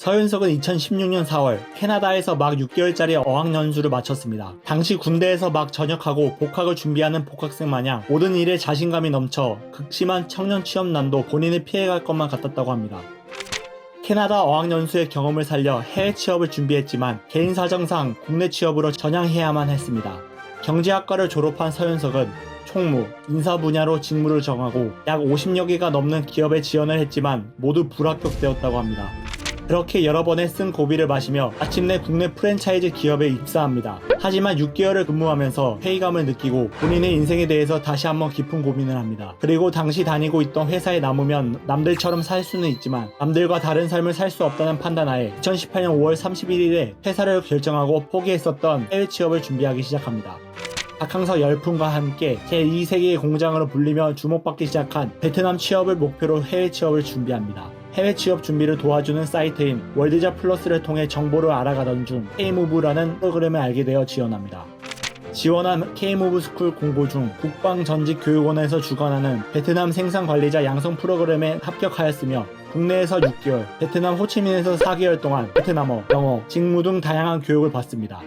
서윤석은 2016년 4월 캐나다에서 막 6개월짜리 어학연수를 마쳤습니다. 당시 군대에서 막 전역하고 복학을 준비하는 복학생 마냥 모든 일에 자신감이 넘쳐 극심한 청년 취업난도 본인을 피해갈 것만 같았다고 합니다. 캐나다 어학연수의 경험을 살려 해외 취업을 준비했지만 개인 사정상 국내 취업으로 전향해야만 했습니다. 경제학과를 졸업한 서윤석은 총무, 인사 분야로 직무를 정하고 약 50여 개가 넘는 기업에 지원을 했지만 모두 불합격되었다고 합니다. 그렇게 여러 번의 쓴 고비를 마시며 마침내 국내 프랜차이즈 기업에 입사합니다. 하지만 6개월을 근무하면서 회의감을 느끼고 본인의 인생에 대해서 다시 한번 깊은 고민을 합니다. 그리고 당시 다니고 있던 회사에 남으면 남들처럼 살 수는 있지만 남들과 다른 삶을 살 수 없다는 판단하에 2018년 5월 31일에 퇴사를 결정하고 포기했었던 해외 취업을 준비하기 시작합니다. 박항서 열풍과 함께 제2세계의 공장으로 불리며 주목받기 시작한 베트남 취업을 목표로 해외 취업을 준비합니다. 해외 취업 준비를 도와주는 사이트인 월드잡 플러스를 통해 정보를 알아가던 중 K무브라는 프로그램을 알게 되어 지원합니다. 지원한 K무브 스쿨 공고 중 국방전직교육원에서 주관하는 베트남 생산관리자 양성 프로그램에 합격하였으며 국내에서 6개월, 베트남 호치민에서 4개월 동안 베트남어, 영어, 직무 등 다양한 교육을 받습니다.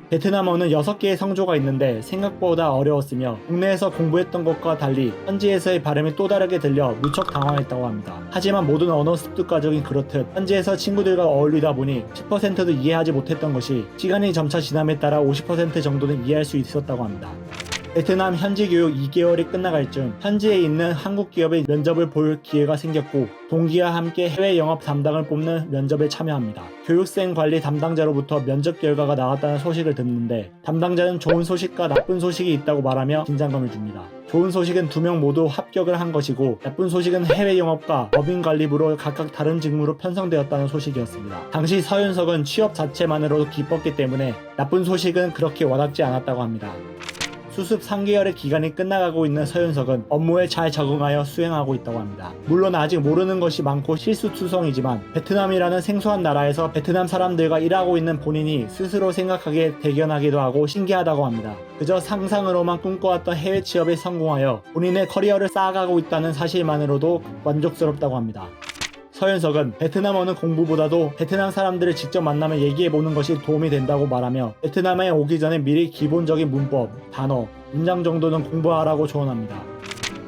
베트남어는 6개의 성조가 있는데 생각보다 어려웠으며 국내에서 공부했던 것과 달리 현지에서의 발음이 또 다르게 들려 무척 당황했다고 합니다. 하지만 모든 언어 습득 과정이 그렇듯 현지에서 친구들과 어울리다 보니 10%도 이해하지 못했던 것이 시간이 점차 지남에 따라 50% 정도는 이해할 수 있었다고 합니다. 베트남 현지 교육 2개월이 끝나갈 즈음 현지에 있는 한국 기업의 면접을 볼 기회가 생겼고 동기와 함께 해외 영업 담당을 뽑는 면접에 참여합니다. 교육생 관리 담당자로부터 면접 결과가 나왔다는 소식을 듣는데 담당자는 좋은 소식과 나쁜 소식이 있다고 말하며 긴장감을 줍니다. 좋은 소식은 2명 모두 합격을 한 것이고 나쁜 소식은 해외 영업과 법인관리부로 각각 다른 직무로 편성되었다는 소식이었습니다. 당시 서윤석은 취업 자체만으로도 기뻤기 때문에 나쁜 소식은 그렇게 와닿지 않았다고 합니다. 수습 3개월의 기간이 끝나가고 있는 서윤석은 업무에 잘 적응하여 수행하고 있다고 합니다. 물론 아직 모르는 것이 많고 실수투성이지만 베트남이라는 생소한 나라에서 베트남 사람들과 일하고 있는 본인이 스스로 생각하기에 대견하기도 하고 신기하다고 합니다. 그저 상상으로만 꿈꿔왔던 해외 취업에 성공하여 본인의 커리어를 쌓아가고 있다는 사실만으로도 만족스럽다고 합니다. 서윤석은 베트남어는 공부보다도 베트남 사람들을 직접 만나며 얘기해보는 것이 도움이 된다고 말하며 베트남에 오기 전에 미리 기본적인 문법, 단어, 문장 정도는 공부하라고 조언합니다.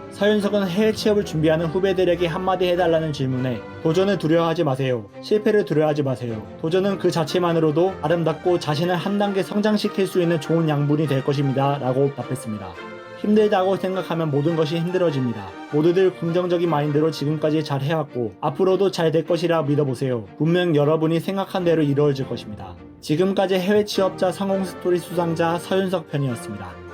서윤석은 해외 취업을 준비하는 후배들에게 한마디 해달라는 질문에 도전을 두려워하지 마세요. 실패를 두려워하지 마세요. 도전은 그 자체만으로도 아름답고 자신을 한 단계 성장시킬 수 있는 좋은 양분이 될 것입니다. 라고 답했습니다. 힘들다고 생각하면 모든 것이 힘들어집니다. 모두들 긍정적인 마인드로 지금까지 잘 해왔고 앞으로도 잘 될 것이라 믿어보세요. 분명 여러분이 생각한 대로 이루어질 것입니다. 지금까지 해외 취업자 성공 스토리 수상자 서윤석 편이었습니다.